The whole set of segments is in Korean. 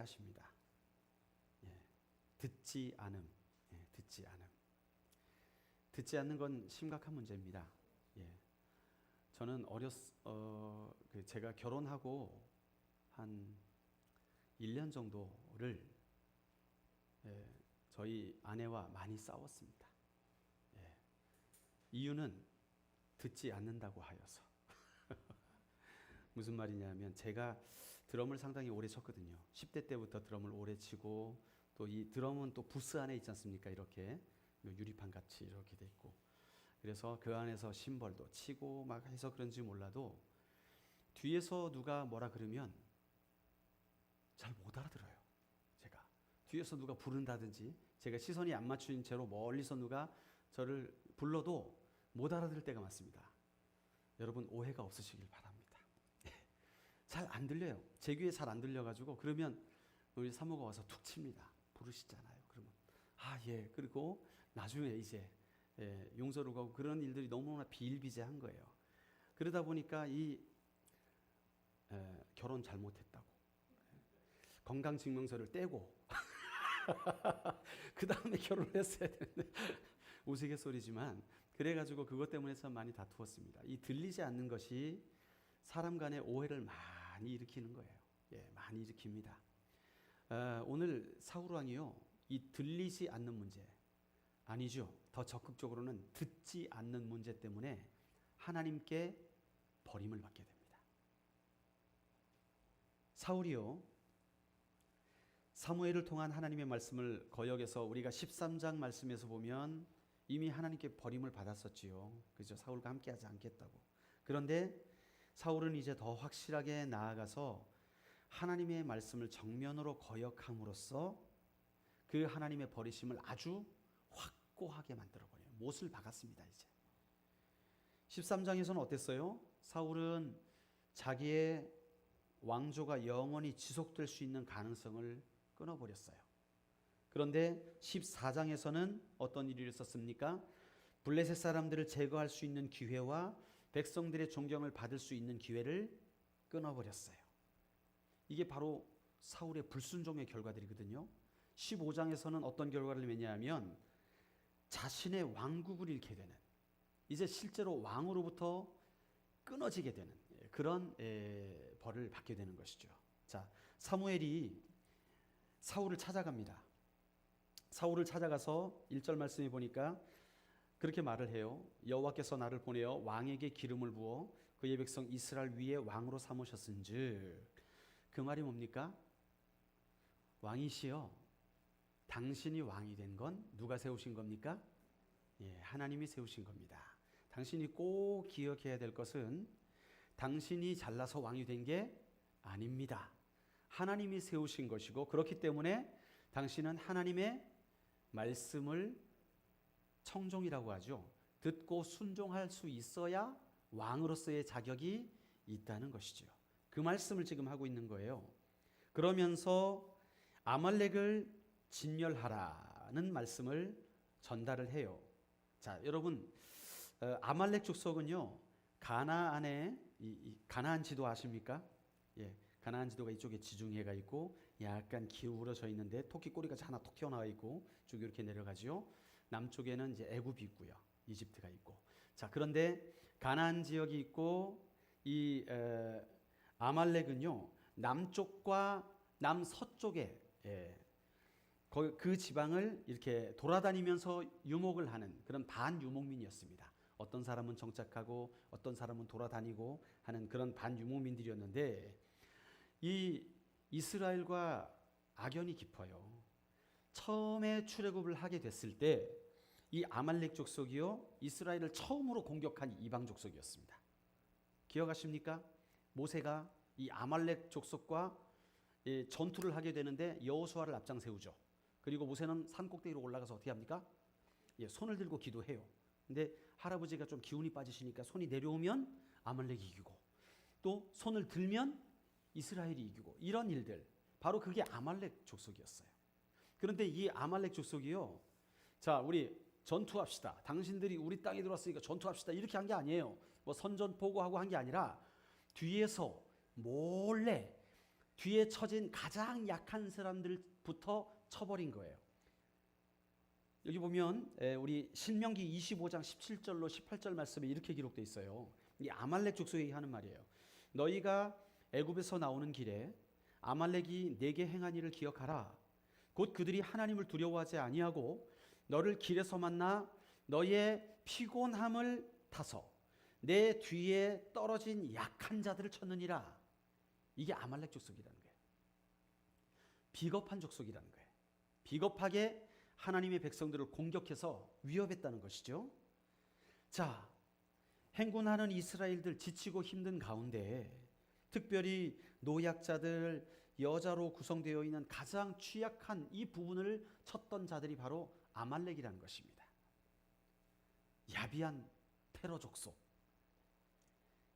하십니다. 예, 듣지 않음. 예, 듣지 않음. 듣지 않는 건 심각한 문제입니다. 예, 저는 제가 결혼하고 한 1년 정도를 저희 아내와 많이 싸웠습니다. 예, 이유는 듣지 않는다고 하여서. 무슨 말이냐면 제가 드럼을 상당히 오래 쳤거든요. 10대 때부터 드럼을 오래 치고 또 이 드럼은 또 부스 안에 있지 않습니까? 이렇게 유리판 같이 이렇게 돼 있고 그래서 그 안에서 심벌도 치고 막 해서 그런지 몰라도 뒤에서 누가 뭐라 그러면 잘 못 알아들어요. 제가 뒤에서 누가 부른다든지 제가 시선이 안 맞춘 채로 멀리서 누가 저를 불러도 못 알아들을 때가 많습니다. 여러분 오해가 없으시길 바랍니다. 잘 안 들려요. 제 귀에 잘 안 들려가지고 그러면 우리 사모가 와서 툭 칩니다. 부르시잖아요. 그러면 예. 그리고 나중에 이제 용서를 가고 그런 일들이 너무나 비일비재한 거예요. 그러다 보니까 결혼 잘못했다고 건강증명서를 떼고 그 다음에 결혼을 했어야 되는데 우스갯소리지만 그래가지고 그것 때문에 참 많이 다투었습니다. 이 들리지 않는 것이 사람 간의 오해를 많이 일으키는 거예요. 예, 많이 일으킵니다. 오늘 사울 왕이요, 이 들리지 않는 문제 아니죠. 더 적극적으로는 듣지 않는 문제 때문에 하나님께 버림을 받게 됩니다. 사울이요, 사무엘을 통한 하나님의 말씀을 거역해서 우리가 13장 말씀에서 보면 이미 하나님께 버림을 받았었지요. 그죠? 사울과 함께하지 않겠다고. 그런데 사울은 이제 더 확실하게 나아가서 하나님의 말씀을 정면으로 거역함으로써 그 하나님의 버리심을 아주 확고하게 만들어버려요. 못을 박았습니다. 이제 13장에서는 어땠어요? 사울은 자기의 왕조가 영원히 지속될 수 있는 가능성을 끊어버렸어요. 그런데 14장에서는 어떤 일이 있었습니까? 블레셋 사람들을 제거할 수 있는 기회와 백성들의 존경을 받을 수 있는 기회를 끊어버렸어요. 이게 바로 사울의 불순종의 결과들이거든요. 15장에서는 어떤 결과를 맺냐면 자신의 왕국을 잃게 되는, 이제 실제로 왕으로부터 끊어지게 되는 그런 벌을 받게 되는 것이죠. 자, 사무엘이 사울을 찾아갑니다. 사울을 찾아가서 1절 말씀에 보니까 그렇게 말을 해요. 여호와께서 나를 보내어 왕에게 기름을 부어 그의 백성 이스라엘 위에 왕으로 삼으셨은즉. 그 말이 뭡니까? 왕이시여, 당신이 왕이 된 건 누가 세우신 겁니까? 예, 하나님이 세우신 겁니다. 당신이 꼭 기억해야 될 것은 당신이 잘나서 왕이 된 게 아닙니다. 하나님이 세우신 것이고, 그렇기 때문에 당신은 하나님의 말씀을 청종이라고 하죠. 듣고 순종할 수 있어야 왕으로서의 자격이 있다는 것이죠. 그 말씀을 지금 하고 있는 거예요. 그러면서 아말렉을 진멸하라는 말씀을 전달을 해요. 자, 여러분, 아말렉 족속은요, 가나안에 가나안 지도 아십니까? 예, 가나안 지도가 이쪽에 지중해가 있고 약간 기울어져 있는데 토끼 꼬리가 하나 톡 튀어나와 있고 쭉 이렇게 내려가죠. 남쪽에는 이제 애굽이 있고요, 이집트가 있고. 자, 그런데 가나안 지역이 있고 이 아말렉은요, 남쪽과 남서쪽에 그 지방을 이렇게 돌아다니면서 유목을 하는 그런 반유목민이었습니다. 어떤 사람은 정착하고 어떤 사람은 돌아다니고 하는 그런 반유목민들이었는데, 이 이스라엘과 악연이 깊어요. 처음에 출애굽을 하게 됐을 때 이 아말렉 족속이요, 이스라엘을 처음으로 공격한 이방 족속이었습니다. 기억하십니까? 모세가 이 아말렉 족속과 전투를 하게 되는데 여호수아를 앞장 세우죠. 그리고 모세는 산 꼭대기로 올라가서 어떻게 합니까? 손을 들고 기도해요. 근데 할아버지가 좀 기운이 빠지시니까 손이 내려오면 아말렉이 이기고, 또 손을 들면 이스라엘이 이기고, 이런 일들, 바로 그게 아말렉 족속이었어요. 그런데 이 아말렉 족속이요, 자, 우리 전투합시다, 당신들이 우리 땅에 들어왔으니까 전투합시다, 이렇게 한 게 아니에요. 뭐 선전포고하고 한 게 아니라 뒤에서 몰래 뒤에 처진 가장 약한 사람들부터 쳐버린 거예요. 여기 보면 우리 신명기 25장 17절로 18절 말씀에 이렇게 기록되어 있어요. 이 아말렉 족속이 하는 말이에요. 너희가 애굽에서 나오는 길에 아말렉이 내게 행한 일을 기억하라. 곧 그들이 하나님을 두려워하지 아니하고 너를 길에서 만나 너의 피곤함을 타서 내 뒤에 떨어진 약한 자들을 쳤느니라. 이게 아말렉 족속이라는 거예요. 비겁한 족속이라는 거예요. 비겁하게 하나님의 백성들을 공격해서 위협했다는 것이죠. 자, 행군하는 이스라엘들 지치고 힘든 가운데 특별히 노약자들, 여자로 구성되어 있는 가장 취약한 이 부분을 쳤던 자들이 바로 아말렉이라는 것입니다. 야비한 테러 족속.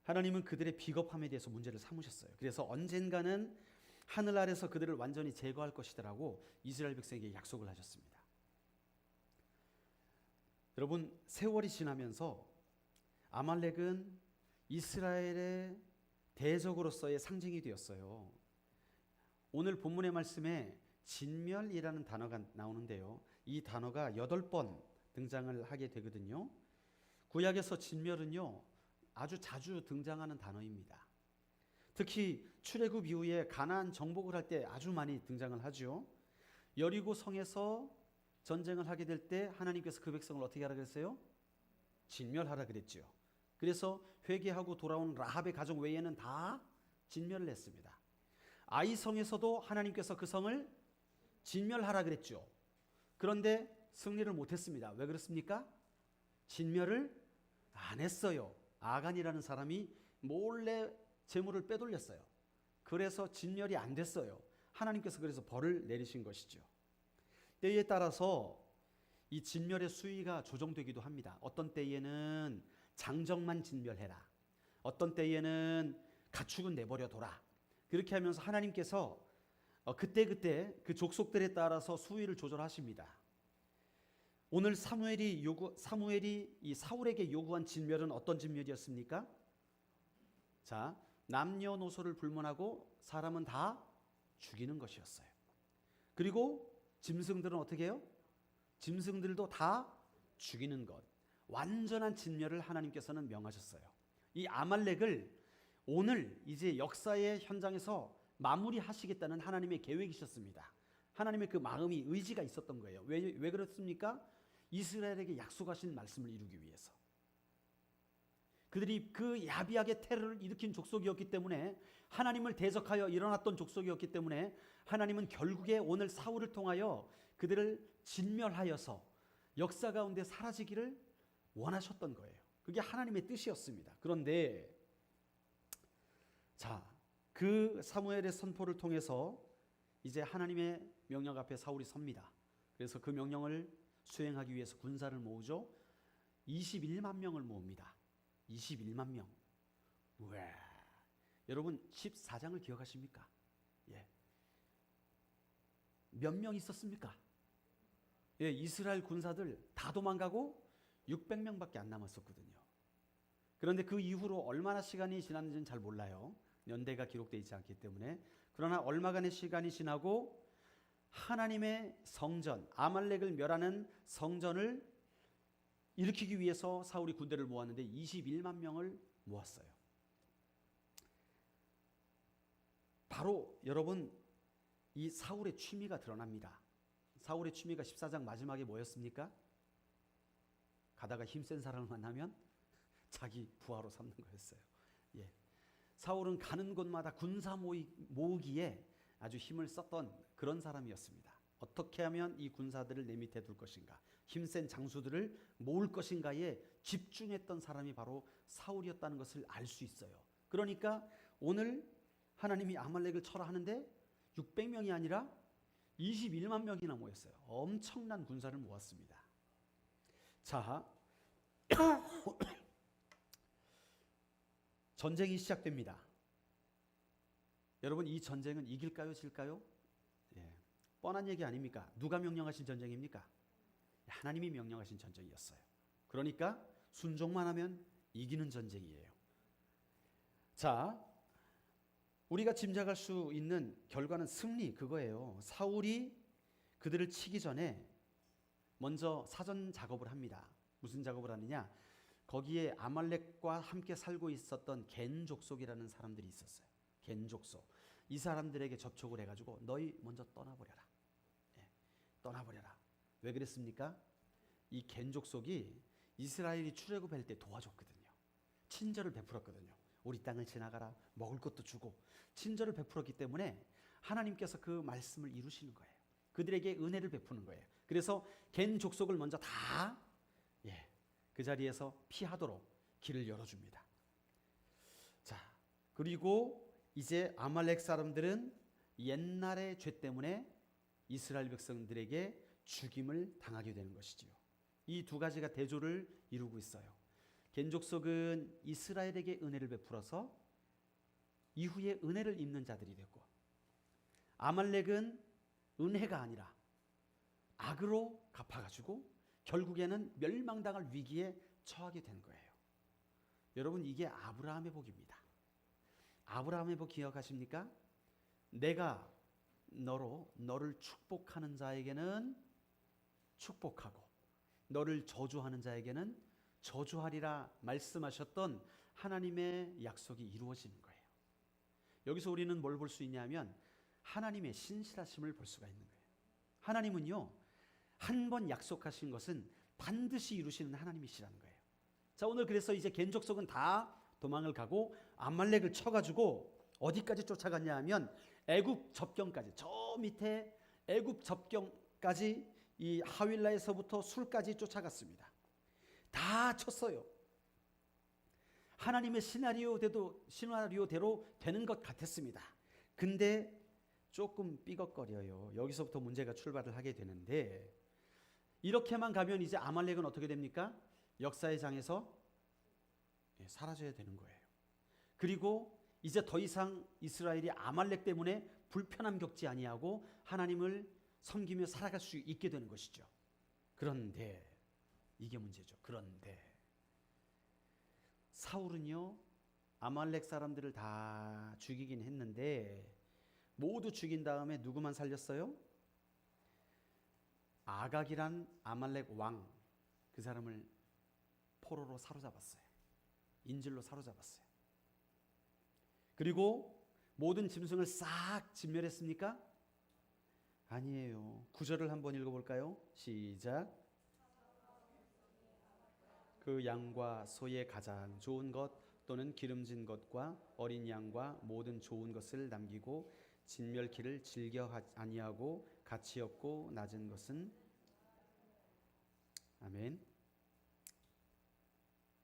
하나님은 그들의 비겁함에 대해서 문제를 삼으셨어요. 그래서 언젠가는 하늘 아래서 그들을 완전히 제거할 것이라고 이스라엘 백성에게 약속을 하셨습니다. 여러분, 세월이 지나면서 아말렉은 이스라엘의 대적으로서의 상징이 되었어요. 오늘 본문의 말씀에 진멸이라는 단어가 나오는데요. 이 단어가 8번 등장을 하게 되거든요. 구약에서 진멸은요, 아주 자주 등장하는 단어입니다. 특히 출애굽 이후에 가나안 정복을 할 때 아주 많이 등장을 하죠. 여리고 성에서 전쟁을 하게 될 때 하나님께서 그 백성을 어떻게 하라 그랬어요? 진멸하라 그랬죠. 그래서 회개하고 돌아온 라합의 가족 외에는 다 진멸을 했습니다. 아이 성에서도 하나님께서 그 성을 진멸하라 그랬죠. 그런데 승리를 못했습니다. 왜 그렇습니까? 진멸을 안 했어요. 아간이라는 사람이 몰래 재물을 빼돌렸어요. 그래서 진멸이 안 됐어요. 하나님께서 그래서 벌을 내리신 것이죠. 때에 따라서 이 진멸의 수위가 조정되기도 합니다. 어떤 때에는 장정만 진멸해라. 어떤 때에는 가축은 내버려둬라. 그렇게 하면서 하나님께서 그때그때 그 족속들에 따라서 수위를 조절하십니다. 오늘 사무엘이 이 사울에게 요구한 진멸은 어떤 진멸이었습니까? 자, 남녀노소를 불문하고 사람은 다 죽이는 것이었어요. 그리고 짐승들은 어떻게 해요? 짐승들도 다 죽이는 것. 완전한 진멸을 하나님께서는 명하셨어요. 이 아말렉을 오늘 이제 역사의 현장에서 마무리하시겠다는 하나님의 계획이셨습니다. 하나님의 그 마음이 의지가 있었던 거예요. 왜 그렇습니까? 이스라엘에게 약속하신 말씀을 이루기 위해서. 그들이 그 야비하게 테러를 일으킨 족속이었기 때문에, 하나님을 대적하여 일어났던 족속이었기 때문에 하나님은 결국에 오늘 사울을 통하여 그들을 진멸하여서 역사 가운데 사라지기를 원하셨던 거예요. 그게 하나님의 뜻이었습니다. 그런데 자, 그 사무엘의 선포를 통해서 이제 하나님의 명령 앞에 사울이 섭니다. 그래서 그 명령을 수행하기 위해서 군사를 모으죠. 21만 명을 모읍니다. 21만 명. 와, 여러분 14장을 기억하십니까? 예. 몇 명 있었습니까? 예, 이스라엘 군사들 다 도망가고 600명밖에 안 남았었거든요. 그런데 그 이후로 얼마나 시간이 지났는지는 잘 몰라요. 연대가 기록되어 있지 않기 때문에. 그러나 얼마간의 시간이 지나고 하나님의 성전, 아말렉을 멸하는 성전을 일으키기 위해서 사울이 군대를 모았는데 21만 명을 모았어요. 바로 여러분, 이 사울의 취미가 드러납니다. 사울의 취미가 14장 마지막에 뭐였습니까? 가다가 힘센 사람을 만나면 자기 부하로 삼는 거였어요. 예. 사울은 가는 곳마다 군사 모으기에 아주 힘을 썼던 그런 사람이었습니다. 어떻게 하면 이 군사들을 내 밑에 둘 것인가, 힘센 장수들을 모을 것인가에 집중했던 사람이 바로 사울이었다는 것을 알 수 있어요. 그러니까 오늘 하나님이 아말렉을 쳐라 하는데 600명이 아니라 21만 명이나 모였어요. 엄청난 군사를 모았습니다. 자, 전쟁이 시작됩니다. 여러분, 이 전쟁은 이길까요, 질까요? 예, 뻔한 얘기 아닙니까? 누가 명령하신 전쟁입니까? 하나님이 명령하신 전쟁이었어요. 그러니까 순종만 하면 이기는 전쟁이에요. 자, 우리가 짐작할 수 있는 결과는 승리, 그거예요. 사울이 그들을 치기 전에 먼저 사전 작업을 합니다. 무슨 작업을 하느냐? 거기에 아말렉과 함께 살고 있었던 겐 족속이라는 사람들이 있었어요. 겐 족속. 이 사람들에게 접촉을 해가지고 너희 먼저 떠나버려라. 떠나버려라. 왜 그랬습니까? 이 겐 족속이 이스라엘이 출애굽할 때 도와줬거든요. 친절을 베풀었거든요. 우리 땅을 지나가라. 먹을 것도 주고 친절을 베풀었기 때문에 하나님께서 그 말씀을 이루시는 거예요. 그들에게 은혜를 베푸는 거예요. 그래서 겐 족속을 먼저 다 그 자리에서 피하도록 길을 열어줍니다. 자, 그리고 이제 아말렉 사람들은 옛날의 죄 때문에 이스라엘 백성들에게 죽임을 당하게 되는 것이지요. 이 두 가지가 대조를 이루고 있어요. 겐 족속은 이스라엘에게 은혜를 베풀어서 이후에 은혜를 입는 자들이 됐고, 아말렉은 은혜가 아니라 악으로 갚아가지고 결국에는 멸망당할 위기에 처하게 된 거예요. 여러분, 이게 아브라함의 복입니다. 아브라함의 복 기억하십니까? 내가 너를 축복하는 자에게는 축복하고 너를 저주하는 자에게는 저주하리라 말씀하셨던 하나님의 약속이 이루어지는 거예요. 여기서 우리는 뭘 볼 수 있냐면 하나님의 신실하심을 볼 수가 있는 거예요. 하나님은요, 한 번 약속하신 것은 반드시 이루시는 하나님이시라는 거예요. 자, 오늘 그래서 이제 겐 족속은 다 도망을 가고 아말렉을 쳐가지고 어디까지 쫓아갔냐 하면 애굽 접경까지, 저 밑에 애굽 접경까지 이 하윌라에서부터 술까지 쫓아갔습니다. 다 쳤어요. 하나님의 시나리오대로 되는 것 같았습니다. 근데 조금 삐걱거려요. 여기서부터 문제가 출발을 하게 되는데, 이렇게만 가면 이제 아말렉은 어떻게 됩니까? 역사의 장에서 사라져야 되는 거예요. 그리고 이제 더 이상 이스라엘이 아말렉 때문에 불편함 겪지 아니하고 하나님을 섬기며 살아갈 수 있게 되는 것이죠. 그런데 이게 문제죠. 그런데 사울은요, 아말렉 사람들을 다 죽이긴 했는데 모두 죽인 다음에 누구만 살렸어요? 아각이란 아말렉 왕, 그 사람을 포로로 사로잡았어요. 인질로 사로잡았어요. 그리고 모든 짐승을 싹 진멸했습니까? 아니에요. 9절을 한번 읽어볼까요? 시작. 그 양과 소의 가장 좋은 것 또는 기름진 것과 어린 양과 모든 좋은 것을 남기고 진멸키를 즐겨 아니하고 가치 없고 낮은 것은, 아멘.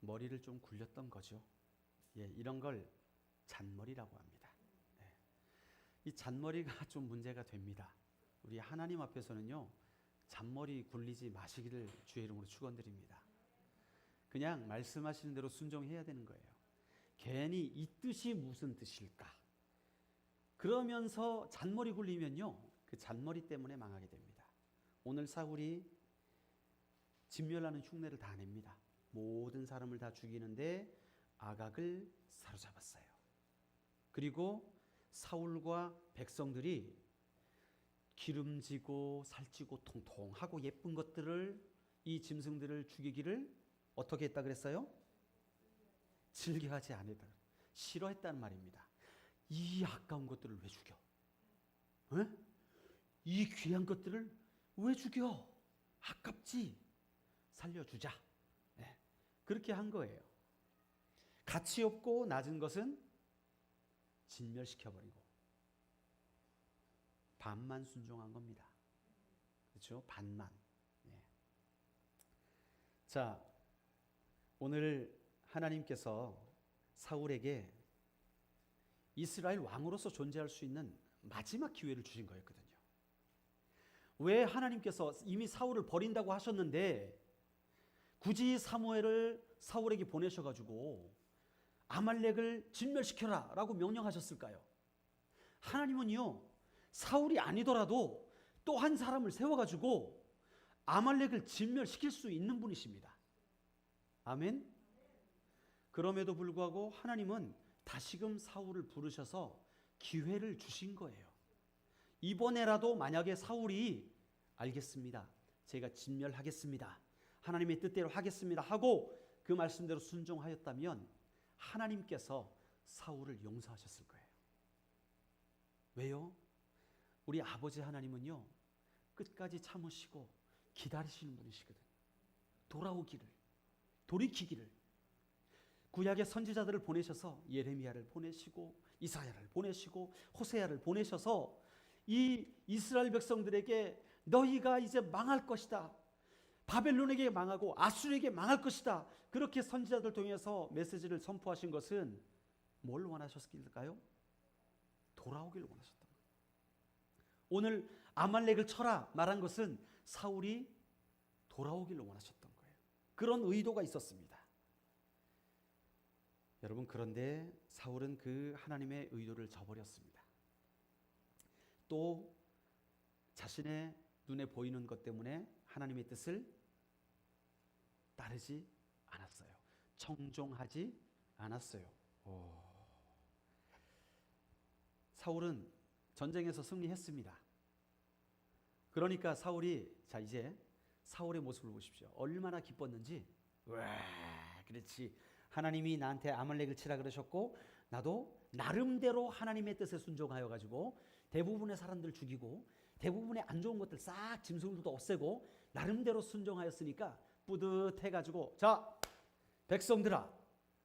머리를 좀 굴렸던 거죠. 이런 걸 잔머리라고 합니다. 이 잔머리가 좀 문제가 됩니다. 우리 하나님 앞에서는요, 잔머리 굴리지 마시기를 주의 이름으로 축원드립니다. 그냥 말씀하시는 대로 순종해야 되는 거예요. 괜히 이 뜻이 무슨 뜻일까? 그러면서 잔머리 굴리면요, 그 잔머리 때문에 망하게 됩니다. 오늘 사울이 진멸하는 흉내를 다 냅니다. 모든 사람을 다 죽이는데 아각을 사로잡았어요. 그리고 사울과 백성들이 기름지고 살찌고 통통하고 예쁜 것들을, 이 짐승들을 죽이기를 어떻게 했다 그랬어요? 즐겨하지 않았다. 싫어했다는 말입니다. 이 아까운 것들을 왜 죽여? 이 귀한 것들을 왜 죽여? 아깝지. 살려주자. 그렇게 한 거예요. 가치 없고 낮은 것은 진멸시켜버리고 반만 순종한 겁니다. 그렇죠? 반만. 자, 오늘 하나님께서 사울에게 이스라엘 왕으로서 존재할 수 있는 마지막 기회를 주신 거였거든요. 왜 하나님께서 이미 사울을 버린다고 하셨는데 굳이 사무엘을 사울에게 보내셔가지고 아말렉을 진멸시켜라 라고 명령하셨을까요? 하나님은요, 사울이 아니더라도 또 한 사람을 세워가지고 아말렉을 진멸시킬 수 있는 분이십니다. 아멘. 그럼에도 불구하고 하나님은 다시금 사울을 부르셔서 기회를 주신 거예요. 이번에라도 만약에 사울이 알겠습니다, 제가 진멸하겠습니다, 하나님의 뜻대로 하겠습니다 하고 그 말씀대로 순종하였다면 하나님께서 사울을 용서하셨을 거예요. 왜요? 우리 아버지 하나님은요, 끝까지 참으시고 기다리시는 분이시거든요. 돌아오기를, 돌이키기를. 구약의 선지자들을 보내셔서 예레미야를 보내시고 이사야를 보내시고 호세아를 보내셔서 이 이스라엘 백성들에게 너희가 이제 망할 것이다, 바벨론에게 망하고 아수르에게 망할 것이다, 그렇게 선지자들 통해서 메시지를 선포하신 것은 뭘 원하셨을까요? 돌아오기를 원하셨던 거예요. 오늘 아말렉을 쳐라 말한 것은 사울이 돌아오기를 원하셨던 거예요. 그런 의도가 있었습니다. 여러분, 그런데 사울은 그 하나님의 의도를 저버렸습니다. 또 자신의 눈에 보이는 것 때문에 하나님의 뜻을 따르지 않았어요. 청종하지 않았어요. 사울은 전쟁에서 승리했습니다. 그러니까 사울이, 자 이제 사울의 모습을 보십시오. 얼마나 기뻤는지. 와, 그렇지, 하나님이 나한테 아말렉을 치라 그러셨고 나도 나름대로 하나님의 뜻에 순종하여 가지고 대부분의 사람들 죽이고 대부분의 안 좋은 것들 싹 짐승들도 없애고 나름대로 순종하였으니까 뿌듯해 가지고, 자 백성들아,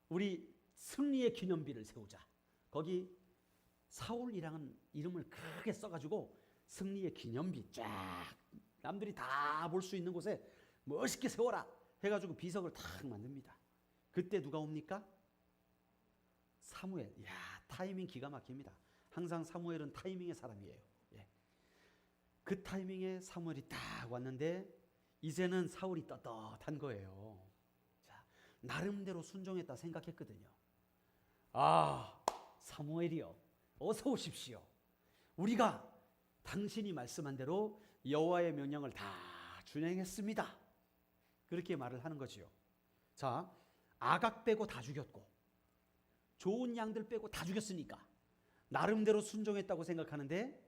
우리 승리의 기념비를 세우자. 거기 사울이라는 이름을 크게 써가지고 승리의 기념비 쫙 남들이 다 볼 수 있는 곳에 멋있게 세워라 해가지고 비석을 탁 만듭니다. 그때 누가 옵니까? 사무엘. 야, 타이밍 기가 막힙니다. 항상 사무엘은 타이밍의 사람이에요. 예. 그 타이밍에 사무엘이 딱 왔는데 이제는 사울이 떳떳한 거예요. 자, 나름대로 순종했다 생각했거든요. 아, 사무엘이요, 어서 오십시오. 우리가 당신이 말씀한 대로 여호와의 명령을 다 준행했습니다. 그렇게 말을 하는 거지요. 자, 아각 빼고 다 죽였고 좋은 양들 빼고 다 죽였으니까 나름대로 순종했다고 생각하는데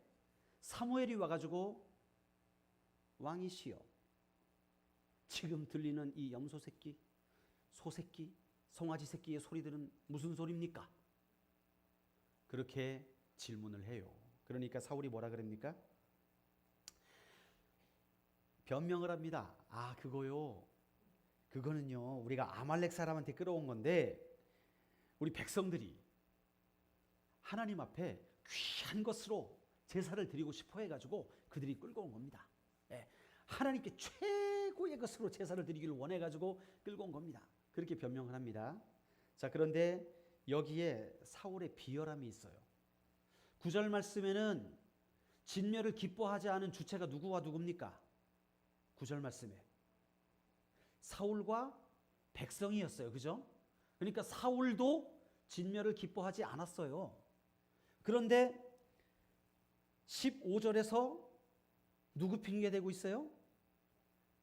사무엘이 와가지고 왕이시여, 지금 들리는 이 염소 새끼, 소 새끼, 송아지 새끼의 소리들은 무슨 소리입니까? 그렇게 질문을 해요. 그러니까 사울이 뭐라 그럽니까? 변명을 합니다. 아, 그거는요 우리가 아말렉 사람한테 끌어온 건데 우리 백성들이 하나님 앞에 귀한 것으로 제사를 드리고 싶어 해가지고 그들이 끌고 온 겁니다. 예, 하나님께 최고의 것으로 제사를 드리기를 원해가지고 끌고 온 겁니다. 그렇게 변명을 합니다. 자, 그런데 여기에 사울의 비열함이 있어요. 9절 말씀에는 진멸을 기뻐하지 않은 주체가 누구와 누굽니까? 9절 말씀에 사울과 백성이었어요. 그죠? 그러니까 사울도 진멸을 기뻐하지 않았어요. 그런데 15절에서 누구 핑계대고 있어요?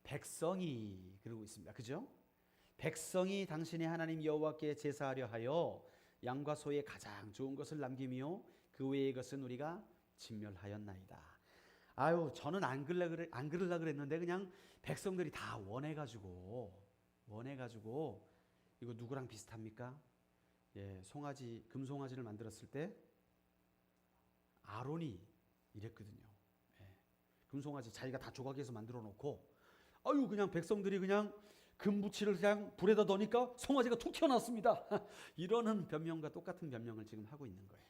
백성이 그러고 있습니다. 그죠? 백성이 당신의 하나님 여호와께 제사하려 하여 양과 소의 가장 좋은 것을 남기며 그 외의 것은 우리가 진멸하였나이다. 아유, 저는 안 그러려 그랬는데 그냥 백성들이 다 원해가지고 이거 누구랑 비슷합니까? 예, 송아지, 금송아지를 만들었을 때 아론이 이랬거든요. 예, 금송아지 자기가 다 조각해서 만들어 놓고 아유, 그냥 백성들이 그냥 금부치를 그냥 불에다 넣으니까 송아지가 툭 튀어나왔습니다. 이러는 변명과 똑같은 변명을 지금 하고 있는 거예요.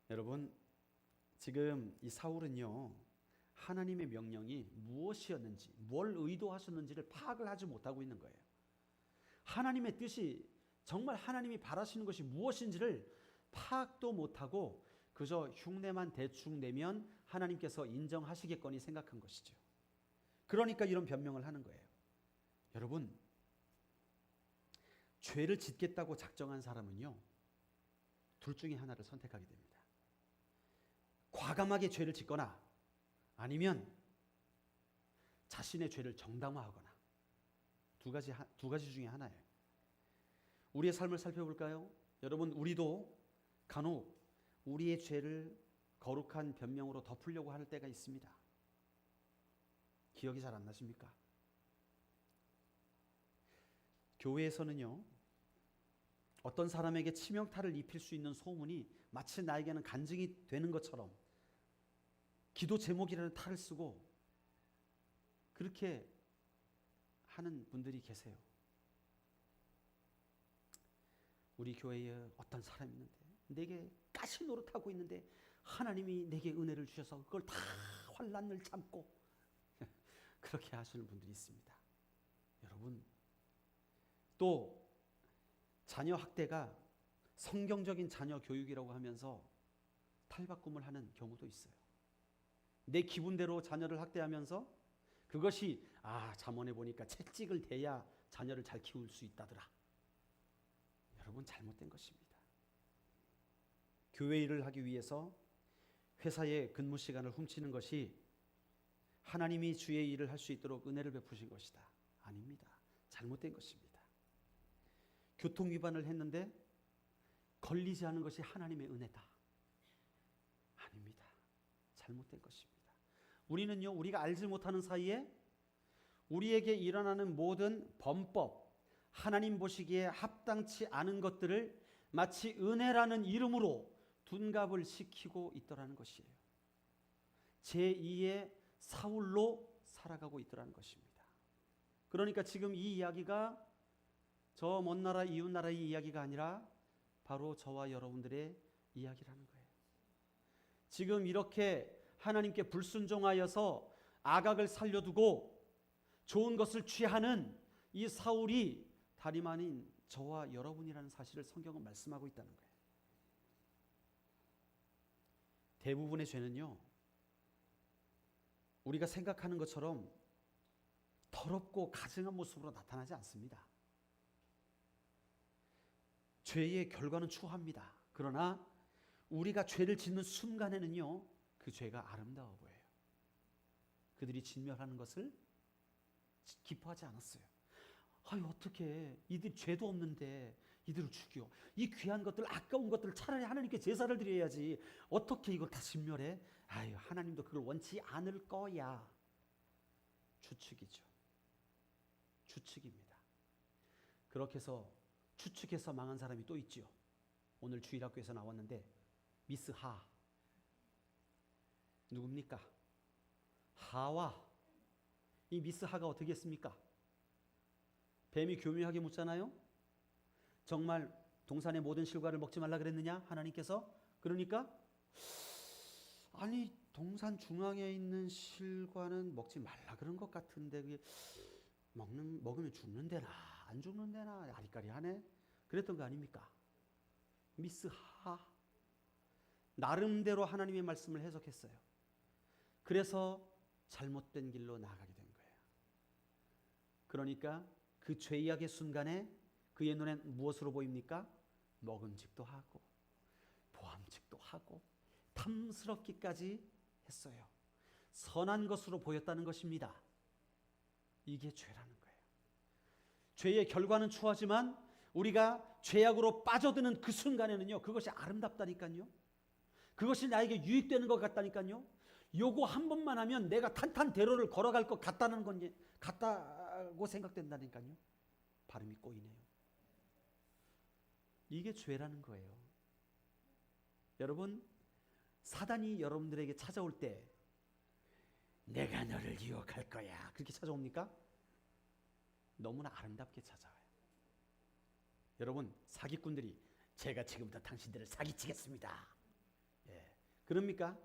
여러분, 지금 이 사울은요 하나님의 명령이 무엇이었는지, 뭘 의도하셨는지를 파악을 하지 못하고 있는 거예요. 하나님의 뜻이 정말 하나님이 바라시는 것이 무엇인지를 파악도 못하고 그저 흉내만 대충 내면 하나님께서 인정하시겠거니 생각한 것이죠. 그러니까 이런 변명을 하는 거예요. 여러분, 죄를 짓겠다고 작정한 사람은요 둘 중에 하나를 선택하게 됩니다. 과감하게 죄를 짓거나 아니면 자신의 죄를 정당화하거나 두 가지 중에 하나예요. 우리의 삶을 살펴볼까요? 여러분, 우리도 간혹 우리의 죄를 거룩한 변명으로 덮으려고 할 때가 있습니다. 기억이 잘 안 나십니까? 교회에서는요, 어떤 사람에게 치명타를 입힐 수 있는 소문이 마치 나에게는 간증이 되는 것처럼 기도 제목이라는 탈을 쓰고 그렇게 하는 분들이 계세요. 우리 교회에 어떤 사람이 있는데 내게 가시 노릇하고 있는데 하나님이 내게 은혜를 주셔서 그걸 다 환난을 참고 그렇게 하시는 분들이 있습니다. 여러분, 또 자녀 학대가 성경적인 자녀 교육이라고 하면서 탈바꿈을 하는 경우도 있어요. 내 기분대로 자녀를 학대하면서 그것이 잠언에 보니까 채찍을 대야 자녀를 잘 키울 수 있다더라. 여러분, 잘못된 것입니다. 교회 일을 하기 위해서 회사의 근무 시간을 훔치는 것이 하나님이 주의 일을 할 수 있도록 은혜를 베푸신 것이다. 아닙니다. 잘못된 것입니다. 교통 위반을 했는데 걸리지 않은 것이 하나님의 은혜다. 아닙니다. 잘못된 것입니다. 우리는요, 우리가 알지 못하는 사이에 우리에게 일어나는 모든 범법, 하나님 보시기에 합당치 않은 것들을 마치 은혜라는 이름으로 둔갑을 시키고 있더라는 것이에요. 제2의 사울로 살아가고 있더라는 것입니다. 그러니까 지금 이 이야기가 저 먼 나라 이웃 나라의 이야기가 아니라 바로 저와 여러분들의 이야기라는 거예요. 지금 이렇게 하나님께 불순종하여서 아각을 살려두고 좋은 것을 취하는 이 사울이 다름 아닌 저와 여러분이라는 사실을 성경은 말씀하고 있다는 거예요. 대부분의 죄는요, 우리가 생각하는 것처럼 더럽고 가증한 모습으로 나타나지 않습니다. 죄의 결과는 추합니다. 그러나 우리가 죄를 짓는 순간에는요, 그 죄가 아름다워 보여요. 그들이 진멸하는 것을 기뻐하지 않았어요. 어떻게 이들 죄도 없는데 이들을 죽여. 이 귀한 것들, 아까운 것들을 차라리 하나님께 제사를 드려야지. 어떻게 이걸 다 진멸해? 하나님도 그걸 원치 않을 거야. 추측이죠. 추측입니다. 그렇게 해서 추측해서 망한 사람이 또 있죠. 오늘 주일학교에서 나왔는데 미스 하. 누굽니까? 하와. 이 미스 하가 어떻게 했습니까? 뱀이 교묘하게 묻잖아요. 정말 동산의 모든 실과를 먹지 말라 그랬느냐? 하나님께서. 그러니까 동산 중앙에 있는 실과는 먹지 말라 그런 것 같은데 그게 먹으면 죽는데나 안 죽는데나 아리까리하네. 그랬던 거 아닙니까? 미스 하. 나름대로 하나님의 말씀을 해석했어요. 그래서 잘못된 길로 나아가게 된 거예요. 그러니까 그 죄악의 순간에 그의 눈엔 무엇으로 보입니까? 먹음직도 하고 보암직도 하고 탐스럽기까지 했어요. 선한 것으로 보였다는 것입니다. 이게 죄라는 거예요. 죄의 결과는 추하지만 우리가 죄악으로 빠져드는 그 순간에는요, 그것이 아름답다니까요. 그것이 나에게 유익되는 것 같다니까요. 요거 한 번만 하면 내가 탄탄대로를 걸어갈 것 같다고 생각된다니까요. 발음이 꼬이네요. 이게 죄라는 거예요. 여러분, 사단이 여러분들에게 찾아올 때 내가 너를 유혹할 거야 그렇게 찾아옵니까? 너무나 아름답게 찾아와요. 여러분, 사기꾼들이 제가 지금부터 당신들을 사기치겠습니다. 그럽니까?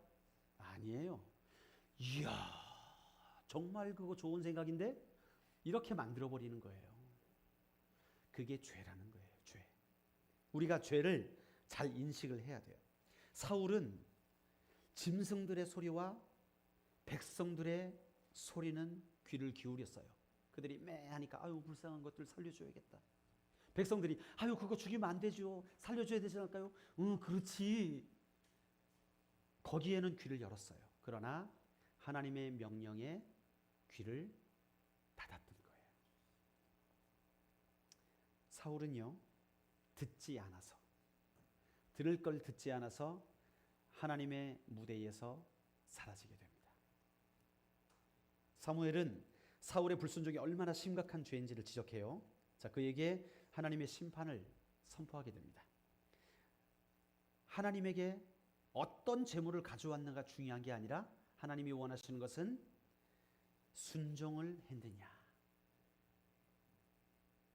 아니에요. 이야, 정말 그거 좋은 생각인데 이렇게 만들어버리는 거예요. 그게 죄라는 거예요. 죄. 우리가 죄를 잘 인식을 해야 돼요. 사울은 짐승들의 소리와 백성들의 소리는 귀를 기울였어요. 그들이 매하니까 불쌍한 것들 살려줘야겠다. 백성들이 그거 죽이면 안 되죠. 살려줘야 되지 않을까요? 그렇지. 거기에는 귀를 열었어요. 그러나 하나님의 명령에 귀를 닫았던 거예요. 사울은요, 듣지 들을 걸 듣지 않아서 하나님의 무대에서 사라지게 됩니다. 사무엘은 사울의 불순종이 얼마나 심각한 죄인지를 지적해요. 자, 그에게 하나님의 심판을 선포하게 됩니다. 하나님에게 어떤 재물을 가져왔는가 중요한 게 아니라 하나님이 원하시는 것은 순종을 했느냐.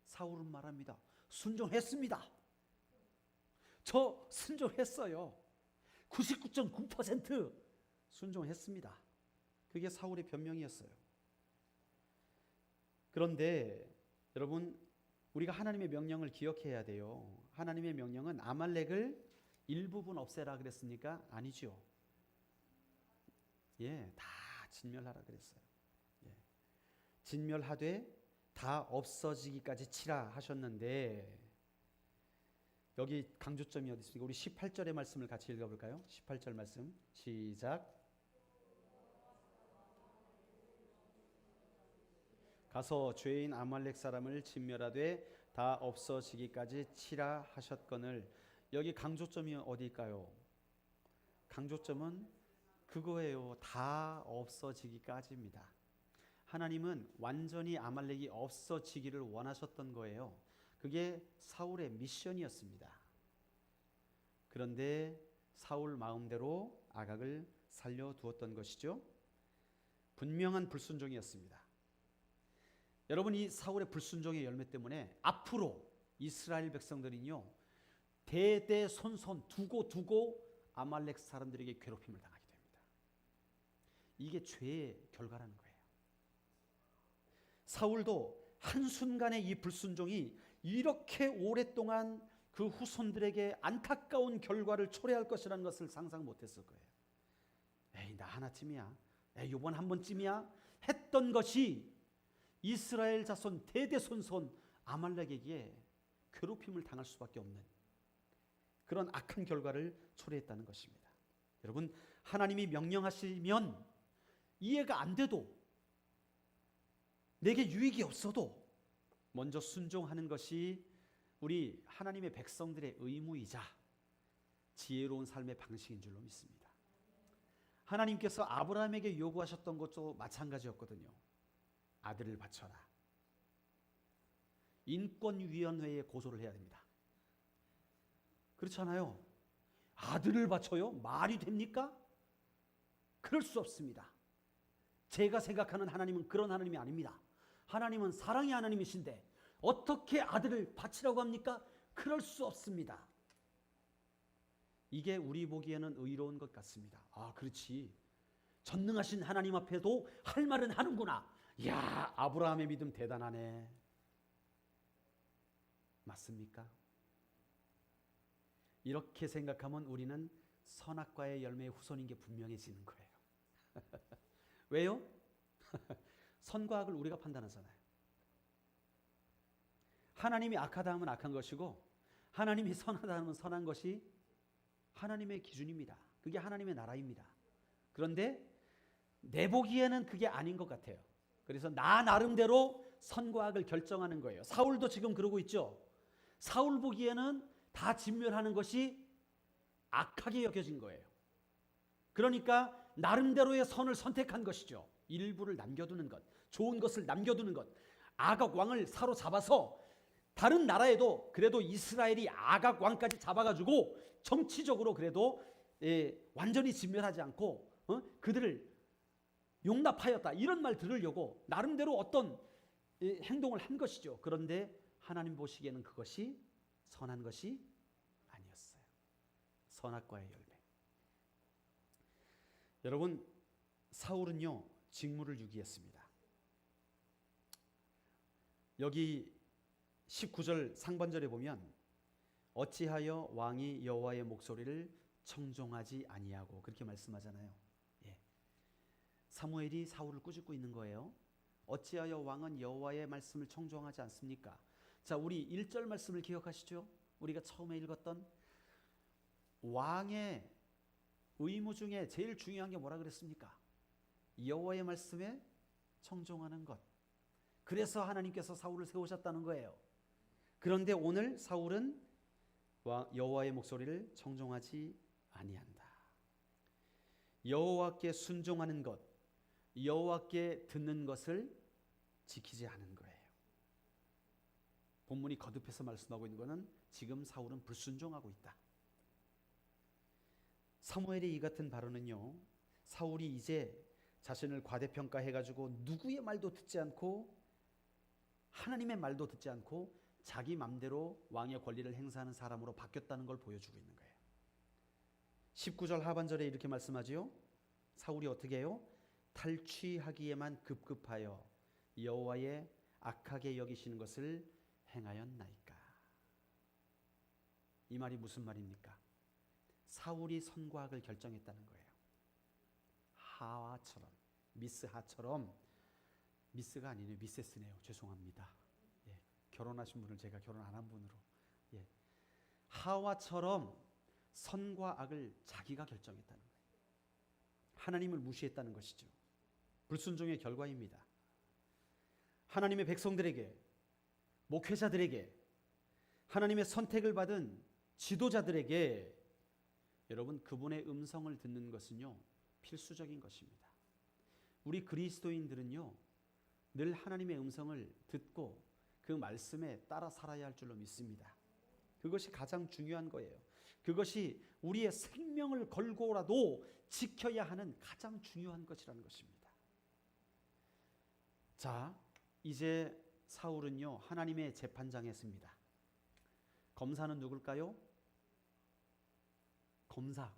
사울은 말합니다. 순종했습니다. 저 순종했어요. 99.9% 순종했습니다. 그게 사울의 변명이었어요. 그런데 여러분, 우리가 하나님의 명령을 기억해야 돼요. 하나님의 명령은 아말렉을 일부분 없애라 그랬습니까? 아니죠. 예, 다 진멸하라 그랬어요. 예. 진멸하되 다 없어지기까지 치라 하셨는데, 여기 강조점이 어디 있습니까? 우리 18절의 말씀을 같이 읽어볼까요? 18절 말씀 시작. 가서 죄인 아말렉 사람을 진멸하되 다 없어지기까지 치라 하셨거늘. 여기 강조점이 어디일까요? 강조점은 그거예요. 다 없어지기까지입니다. 하나님은 완전히 아말렉이 없어지기를 원하셨던 거예요. 그게 사울의 미션이었습니다. 그런데 사울 마음대로 아각을 살려두었던 것이죠. 분명한 불순종이었습니다. 여러분, 이 사울의 불순종의 열매 때문에 앞으로 이스라엘 백성들은요, 대대손손 두고 아말렉 사람들에게 괴롭힘을 당하게 됩니다. 이게 죄의 결과라는 거예요. 사울도 한순간에 이 불순종이 이렇게 오랫동안 그 후손들에게 안타까운 결과를 초래할 것이라는 것을 상상 못했을 거예요. 에이, 나 하나쯤이야, 에이, 요번 한 번쯤이야 했던 것이 이스라엘 자손 대대손손 아말렉에게 괴롭힘을 당할 수밖에 없는 그런 악한 결과를 초래했다는 것입니다. 여러분, 하나님이 명령하시면 이해가 안 돼도, 내게 유익이 없어도 먼저 순종하는 것이 우리 하나님의 백성들의 의무이자 지혜로운 삶의 방식인 줄로 믿습니다. 하나님께서 아브라함에게 요구하셨던 것도 마찬가지였거든요. 아들을 바쳐라. 인권위원회에 고소를 해야 됩니다. 그렇잖아요. 아들을 바쳐요? 말이 됩니까? 그럴 수 없습니다. 제가 생각하는 하나님은 그런 하나님이 아닙니다. 하나님은 사랑의 하나님이신데 어떻게 아들을 바치라고 합니까? 그럴 수 없습니다. 이게 우리 보기에는 의로운 것 같습니다. 아, 그렇지. 전능하신 하나님 앞에도 할 말은 하는구나. 이야, 아브라함의 믿음 대단하네. 맞습니까? 이렇게 생각하면 우리는 선악과의 열매의 후손인 게 분명해지는 거예요. 왜요? 선과 악을 우리가 판단하잖아요. 하나님이 악하다 하면 악한 것이고 하나님이 선하다 하면 선한 것이 하나님의 기준입니다. 그게 하나님의 나라입니다. 그런데 내 보기에는 그게 아닌 것 같아요. 그래서 나 나름대로 선과 악을 결정하는 거예요. 사울도 지금 그러고 있죠. 사울 보기에는 다 진멸하는 것이 악하게 여겨진 거예요. 그러니까 나름대로의 선을 선택한 것이죠. 일부를 남겨두는 것, 좋은 것을 남겨두는 것. 아각 왕을 사로잡아서 다른 나라에도 그래도 이스라엘이 아각 왕까지 잡아가지고 정치적으로 그래도 완전히 진멸하지 않고 그들을 용납하였다, 이런 말 들으려고 나름대로 어떤 행동을 한 것이죠. 그런데 하나님 보시기에는 그것이 선한 것이 아니었어요. 선악과의 열매. 여러분, 사울은요 직무를 유기했습니다. 여기 19절 상반절에 보면 어찌하여 왕이 여호와의 목소리를 청종하지 아니하고, 그렇게 말씀하잖아요. 예. 사무엘이 사울을 꾸짖고 있는 거예요. 어찌하여 왕은 여호와의 말씀을 청종하지 않습니까? 자, 우리 1절 말씀을 기억하시죠? 우리가 처음에 읽었던 왕의 의무 중에 제일 중요한 게 뭐라 그랬습니까? 여호와의 말씀에 청종하는 것. 그래서 하나님께서 사울을 세우셨다는 거예요. 그런데 오늘 사울은 여호와의 목소리를 청종하지 아니한다. 여호와께 순종하는 것, 여호와께 듣는 것을 지키지 않은 거예요. 본문이 거듭해서 말씀하고 있는 것은 지금 사울은 불순종하고 있다. 사무엘의 이 같은 발언은요, 사울이 이제 자신을 과대평가해가지고 누구의 말도 듣지 않고 하나님의 말도 듣지 않고 자기 맘대로 왕의 권리를 행사하는 사람으로 바뀌었다는 걸 보여주고 있는 거예요. 19절 하반절에 이렇게 말씀하지요. 사울이 어떻게 해요? 탈취하기에만 급급하여 여호와의 악하게 여기시는 것을 행하였나이까. 이 말이 무슨 말입니까? 사울이 선과 악을 결정했다는 거예요. 하와처럼, 미스하처럼, 미스가 아니네요. 미세스네요. 죄송합니다. 예, 결혼하신 분을 제가 결혼 안 한 분으로. 예, 하와처럼 선과 악을 자기가 결정했다는 거예요. 하나님을 무시했다는 것이죠. 불순종의 결과입니다. 하나님의 백성들에게, 목회자들에게, 하나님의 선택을 받은 지도자들에게 여러분 그분의 음성을 듣는 것은요 필수적인 것입니다. 우리 그리스도인들은요 늘 하나님의 음성을 듣고 그 말씀에 따라 살아야 할 줄로 믿습니다. 그것이 가장 중요한 거예요. 그것이 우리의 생명을 걸고라도 지켜야 하는 가장 중요한 것이라는 것입니다. 자, 이제 사울은요 하나님의 재판장에 섭니다. 검사는 누굴까요? 검사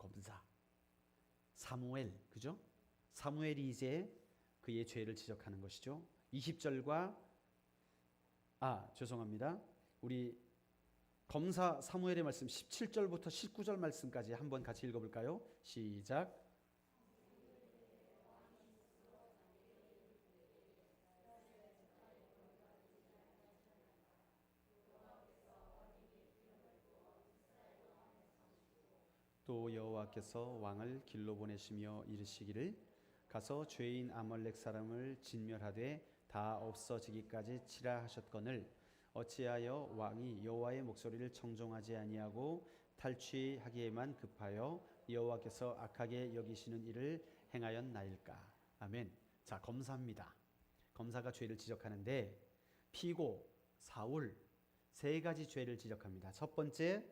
사무엘, 그죠? 사무엘이 이제 그의 죄를 지적하는 것이죠. 20절과 죄송합니다. 우리 검사 사무엘의 말씀 17절부터 19절 말씀까지 한번 같이 읽어볼까요? 시작. 또 여호와께서 왕을 길로 보내시며 이르시기를 가서 죄인 아말렉 사람을 진멸하되 다 없어지기까지 치라 하셨거늘 어찌하여 왕이 여호와의 목소리를 청종하지 아니하고 탈취하기에만 급하여 여호와께서 악하게 여기시는 일을 행하였나일까. 아멘. 자, 검사입니다. 검사가 죄를 지적하는데 피고 사울 세 가지 죄를 지적합니다. 첫 번째,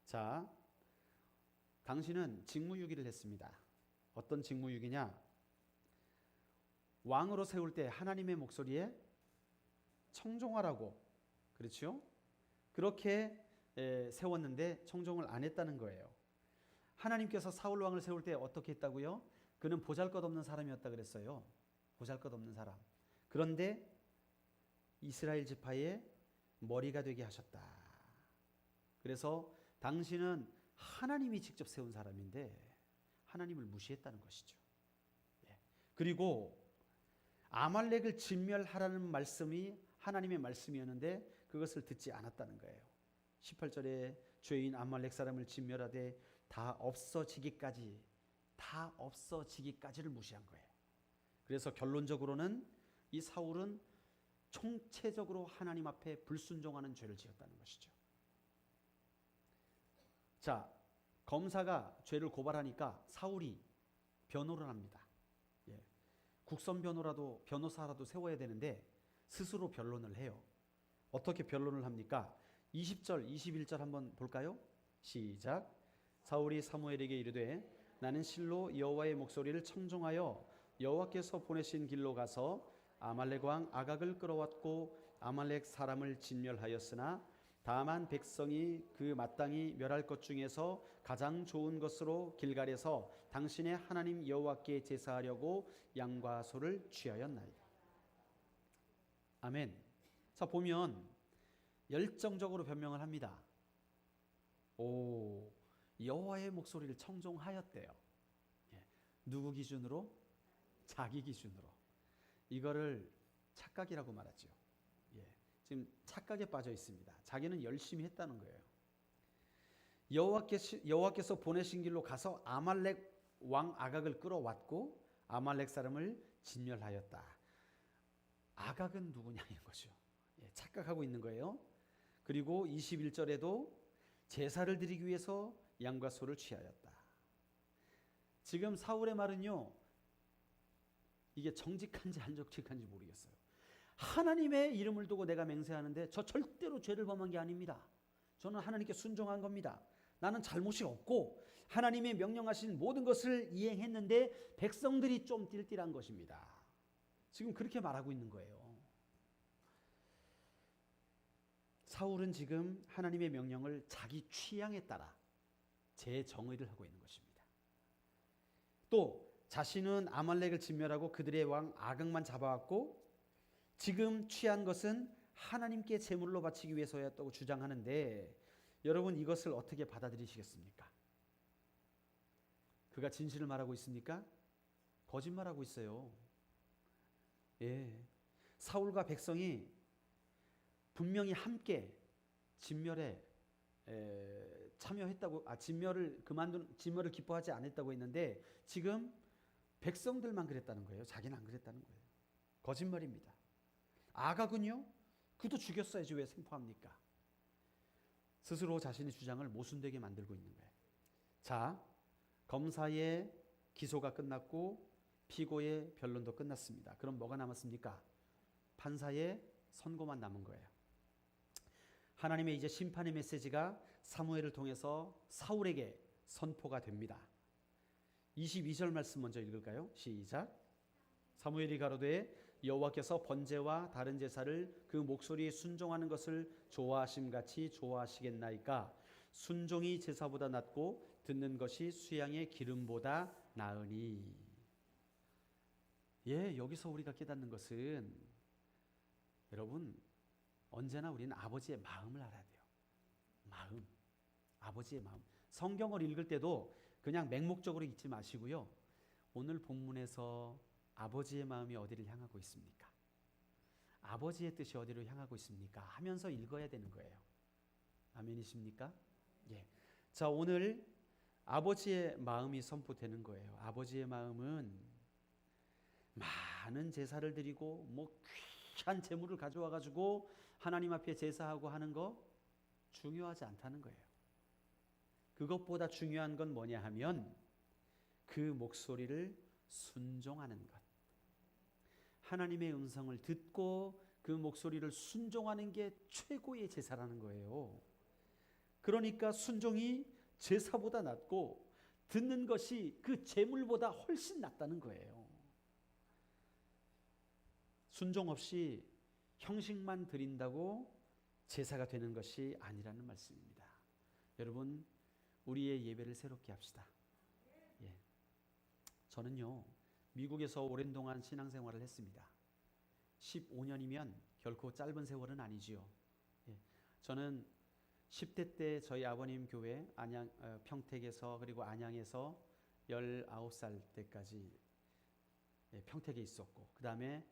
자, 당신은 직무유기를 했습니다. 어떤 직무유기냐? 왕으로 세울 때 하나님의 목소리에 청종하라고, 그렇죠? 그렇게 세웠는데 청종을 안 했다는 거예요. 하나님께서 사울 왕을 세울 때 어떻게 했다고요? 그는 보잘것없는 사람이었다 그랬어요. 보잘것없는 사람. 그런데 이스라엘 지파의 머리가 되게 하셨다. 그래서 당신은 하나님이 직접 세운 사람인데 하나님을 무시했다는 것이죠. 그리고 아말렉을 진멸하라는 말씀이 하나님의 말씀이었는데 그것을 듣지 않았다는 거예요. 18절에 죄인 아말렉 사람을 진멸하되 다 없어지기까지를 무시한 거예요. 그래서 결론적으로는 이 사울은 총체적으로 하나님 앞에 불순종하는 죄를 지었다는 것이죠. 자, 검사가 죄를 고발하니까 사울이 변호를 합니다. 국선 변호사라도 세워야 되는데 스스로 변론을 해요. 어떻게 변론을 합니까? 20절, 21절 한번 볼까요? 시작. 사울이 사무엘에게 이르되 나는 실로 여호와의 목소리를 청종하여 여호와께서 보내신 길로 가서 아말렉 왕 아각을 끌어왔고 아말렉 사람을 진멸하였으나 다만 백성이 그 마땅히 멸할 것 중에서 가장 좋은 것으로 길갈에서 당신의 하나님 여호와께 제사하려고 양과 소를 취하였나이다. 아멘. 자, 보면 열정적으로 변명을 합니다. 여호와의 목소리를 청종하였대요. 누구 기준으로? 자기 기준으로. 이거를 착각이라고 말하죠. 지금 착각에 빠져 있습니다. 자기는 열심히 했다는 거예요. 여호와께서 보내신 길로 가서 아말렉 왕 아각을 끌어왔고 아말렉 사람을 진멸하였다. 아각은 누구냐 이런 거죠. 착각하고 있는 거예요. 그리고 21절에도 제사를 드리기 위해서 양과 소를 취하였다. 지금 사울의 말은요, 이게 정직한지 안 정직한지 모르겠어요. 하나님의 이름을 두고 내가 맹세하는데 저 절대로 죄를 범한 게 아닙니다. 저는 하나님께 순종한 겁니다. 나는 잘못이 없고 하나님이 명령하신 모든 것을 이행했는데 백성들이 좀 띨띨한 것입니다. 지금 그렇게 말하고 있는 거예요. 사울은 지금 하나님의 명령을 자기 취향에 따라 재정의를 하고 있는 것입니다. 또 자신은 아말렉을 진멸하고 그들의 왕 아각만 잡아왔고 지금 취한 것은 하나님께 제물로 바치기 위해서였다고 주장하는데 여러분 이것을 어떻게 받아들이시겠습니까? 그가 진실을 말하고 있습니까? 거짓말하고 있어요. 예, 사울과 백성이 분명히 함께 진멸에 참여했다고, 진멸을 기뻐하지 않았다고 했는데 지금 백성들만 그랬다는 거예요. 자기는 안 그랬다는 거예요. 거짓말입니다. 아각은요, 그도 죽였어야지 왜 생포합니까? 스스로 자신의 주장을 모순되게 만들고 있는 거예요. 자, 검사의 기소가 끝났고 피고의 변론도 끝났습니다. 그럼 뭐가 남았습니까? 판사의 선고만 남은 거예요. 하나님의 이제 심판의 메시지가 사무엘을 통해서 사울에게 선포가 됩니다. 22절 말씀 먼저 읽을까요? 시작. 사무엘이 가로되 여호와께서 번제와 다른 제사를 그 목소리에 순종하는 것을 좋아하심같이 좋아하시겠나이까? 순종이 제사보다 낫고 듣는 것이 수양의 기름보다 나으니. 예, 여기서 우리가 깨닫는 것은 여러분 언제나 우리는 아버지의 마음을 알아야 돼요. 마음, 아버지의 마음. 성경을 읽을 때도 그냥 맹목적으로 읽지 마시고요. 오늘 본문에서 아버지의 마음이 어디를 향하고 있습니까? 아버지의 뜻이 어디로 향하고 있습니까? 하면서 읽어야 되는 거예요. 아멘이십니까? 예. 자, 오늘 아버지의 마음이 선포되는 거예요. 아버지의 마음은 많은 제사를 드리고 귀한 제물을 가져와 가지고 하나님 앞에 제사하고 하는 거 중요하지 않다는 거예요. 그것보다 중요한 건 뭐냐 하면 그 목소리를 순종하는 것. 하나님의 음성을 듣고 그 목소리를 순종하는 게 최고의 제사라는 거예요. 그러니까 순종이 제사보다 낫고 듣는 것이 그 제물보다 훨씬 낫다는 거예요. 순종 없이 형식만 드린다고 제사가 되는 것이 아니라는 말씀입니다. 여러분, 우리의 예배를 새롭게 합시다. 예. 저는요, 미국에서 오랜 동안 신앙생활을 했습니다. 15년이면 결코 짧은 세월은 아니지요. 예. 저는 10대 때 저희 아버님 교회 평택에서 그리고 안양에서 19살 때까지 평택에 있었고 그 다음에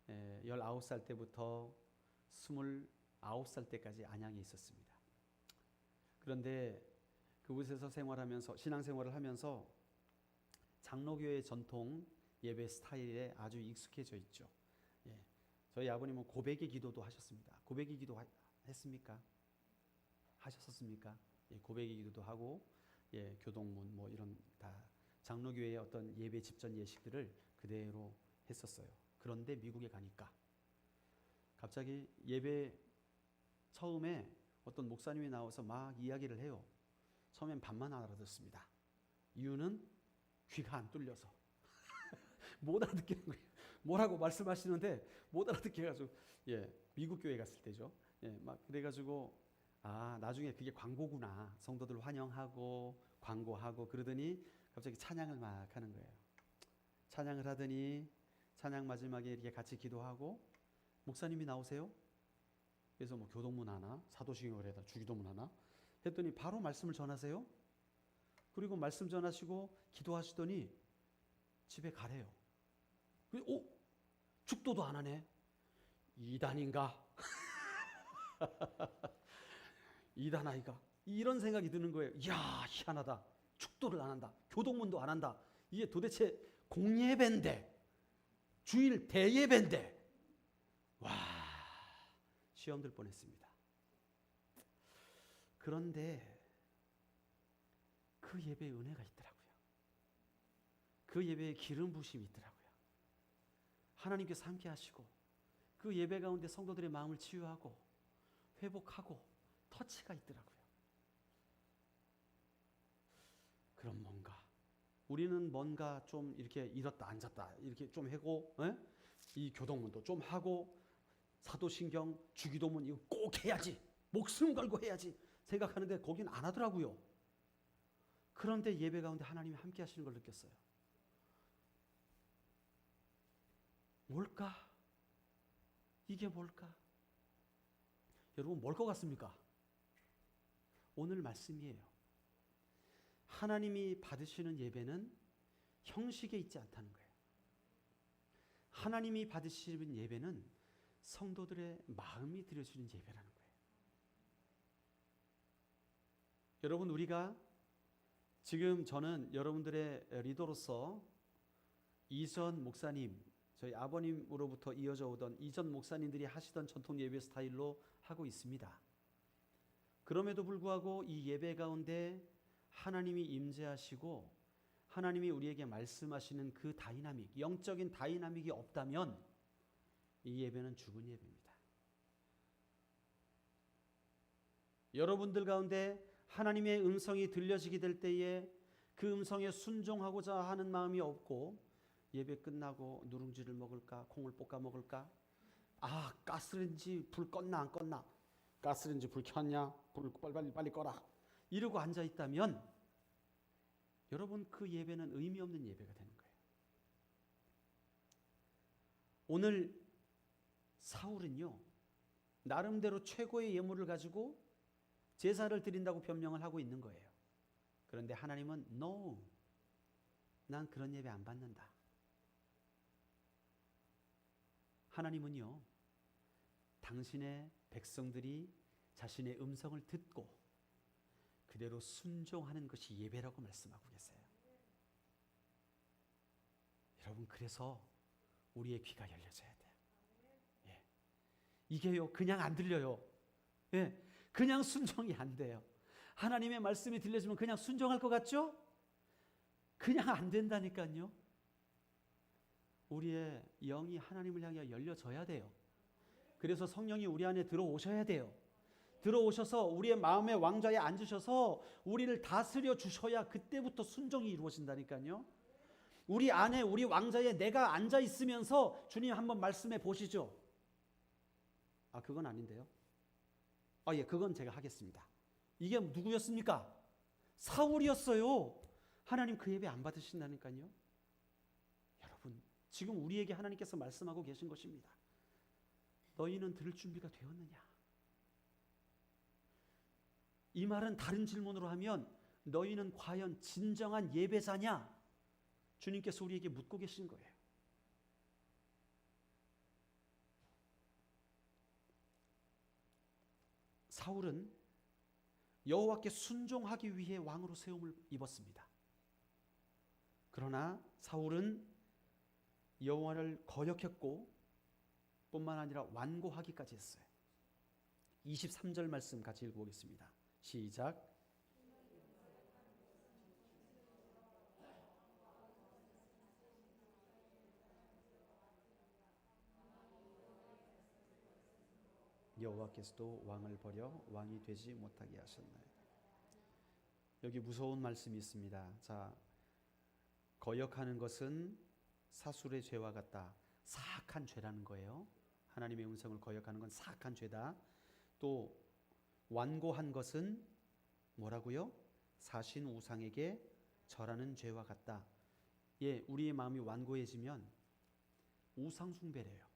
19살 때부터 29살 때까지 안양에 있었습니다. 그런데 그곳에서 생활하면서 신앙생활을 하면서 장로교회 전통 예배 스타일에 아주 익숙해져 있죠. 예. 저희 아버님은 고백의 기도도 하셨습니다. 고백의 기도 했습니까? 하셨었습니까? 예, 고백의 기도도 하고 교동문 이런 다 장로교회의 어떤 예배 집전 예식들을 그대로 했었어요. 그런데 미국에 가니까 갑자기 예배 처음에 어떤 목사님이 나와서 막 이야기를 해요. 처음엔 반만 알아듣습니다. 이유는 귀가 안 뚫려서 못 알아듣겠는 거예요. 뭐라고 말씀하시는데 못 알아듣게 해가지고 미국 교회 갔을 때죠. 막 그래가지고 나중에 그게 광고구나. 성도들 환영하고 광고하고 그러더니 갑자기 찬양을 막 하는 거예요. 찬양을 하더니 찬양 마지막에 이렇게 같이 기도하고 목사님이 나오세요. 그래서 교동문 하나, 사도신경을 해다 주기도문 하나 했더니 바로 말씀을 전하세요. 그리고 말씀 전하시고 기도하시더니 집에 가래요. 축도도 안 하네. 이단인가? 이단 아이가? 이런 생각이 드는 거예요. 이야, 희한하다. 축도를 안 한다. 교동문도 안 한다. 이게 도대체 공예배인데, 주일 대예배인데, 와, 시험 들 뻔했습니다. 그런데 그 예배에 은혜가 있더라고요. 그 예배에 기름 부심이 있더라고요. 하나님께서 함께 하시고 그 예배 가운데 성도들의 마음을 치유하고 회복하고 터치가 있더라고요. 그럼 우리는 뭔가 좀 이렇게 잃었다 앉았다 이렇게 좀 하고, 이 교동문도 좀 하고, 사도신경, 주기도문 이거 꼭 해야지, 목숨 걸고 해야지 생각하는데 거긴 안 하더라고요. 그런데 예배 가운데 하나님이 함께 하시는 걸 느꼈어요. 뭘까? 이게 뭘까? 여러분 뭘 것 같습니까? 오늘 말씀이에요. 하나님이 받으시는 예배는 형식에 있지 않다는 거예요. 하나님이 받으시는 예배는 성도들의 마음이 드려지는 예배라는 거예요. 여러분, 우리가 지금 저는 여러분들의 리더로서 이전 목사님, 저희 아버님으로부터 이어져 오던 이전 목사님들이 하시던 전통 예배 스타일로 하고 있습니다. 그럼에도 불구하고 이 예배 가운데 하나님이 임재하시고 하나님이 우리에게 말씀하시는 그 다이나믹, 영적인 다이나믹이 없다면 이 예배는 죽은 예배입니다. 여러분들 가운데 하나님의 음성이 들려지게 될 때에 그 음성에 순종하고자 하는 마음이 없고 예배 끝나고 누룽지를 먹을까, 콩을 볶아 먹을까, 가스레인지 불 껐나 안 껐나, 가스레인지 불 켰냐, 불 빨리 꺼라 이러고 앉아 있다면 여러분 그 예배는 의미 없는 예배가 되는 거예요. 오늘 사울은요, 나름대로 최고의 예물을 가지고 제사를 드린다고 변명을 하고 있는 거예요. 그런데 하나님은 No, 난 그런 예배 안 받는다. 하나님은요, 당신의 백성들이 자신의 음성을 듣고 그대로 순종하는 것이 예배라고 말씀하고 계세요. 여러분, 그래서 우리의 귀가 열려져야 돼요. 예. 이게요, 그냥 안 들려요. 예. 그냥 순종이 안 돼요. 하나님의 말씀이 들려지면 그냥 순종할 것 같죠? 그냥 안 된다니까요. 우리의 영이 하나님을 향해 열려져야 돼요. 그래서 성령이 우리 안에 들어오셔야 돼요. 들어오셔서 우리의 마음의 왕좌에 앉으셔서 우리를 다스려 주셔야 그때부터 순종이 이루어진다니까요. 우리 안에, 우리 왕좌에 내가 앉아 있으면서 주님 한번 말씀해 보시죠. 그건 아닌데요. 예, 그건 제가 하겠습니다. 이게 누구였습니까? 사울이었어요. 하나님 그 예배 안 받으신다니까요. 여러분, 지금 우리에게 하나님께서 말씀하고 계신 것입니다. 너희는 들을 준비가 되었느냐? 이 말은 다른 질문으로 하면 너희는 과연 진정한 예배자냐? 주님께서 우리에게 묻고 계신 거예요. 사울은 여호와께 순종하기 위해 왕으로 세움을 입었습니다. 그러나 사울은 여호와를 거역했고 뿐만 아니라 완고하기까지 했어요. 23절 말씀 같이 읽어보겠습니다. 시작. 여호와께서도 왕을 버려 왕이 되지 못하게 하셨나요? 여기 무서운 말씀이 있습니다. 자, 거역하는 것은 사술의 죄와 같다. 사악한 죄라는 거예요. 하나님의 음성을 거역하는 건 사악한 죄다. 또 완고한 것은 뭐라고요? 사신 우상에게 절하는 죄와 같다. 예, 우리의 마음이 완고해지면 우상 숭배래요.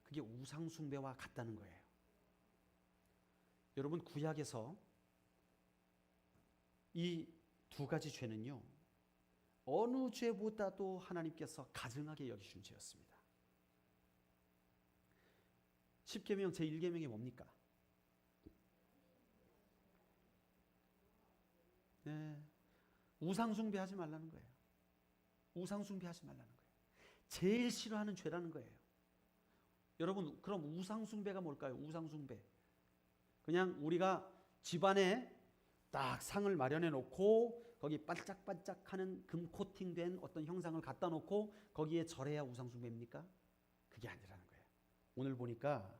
그게 우상 숭배와 같다는 거예요. 여러분, 구약에서 이 두 가지 죄는요, 어느 죄보다도 하나님께서 가증하게 여기시는 죄였습니다. 10계명 제1계명이 뭡니까? 네, 우상 숭배하지 말라는 거예요. 우상 숭배하지 말라는 거예요. 제일 싫어하는 죄라는 거예요. 여러분, 그럼 우상 숭배가 뭘까요? 우상 숭배. 그냥 우리가 집안에 딱 상을 마련해 놓고 거기 반짝반짝하는 금 코팅된 어떤 형상을 갖다 놓고 거기에 절해야 우상숭배입니까? 그게 아니라는 거예요. 오늘 보니까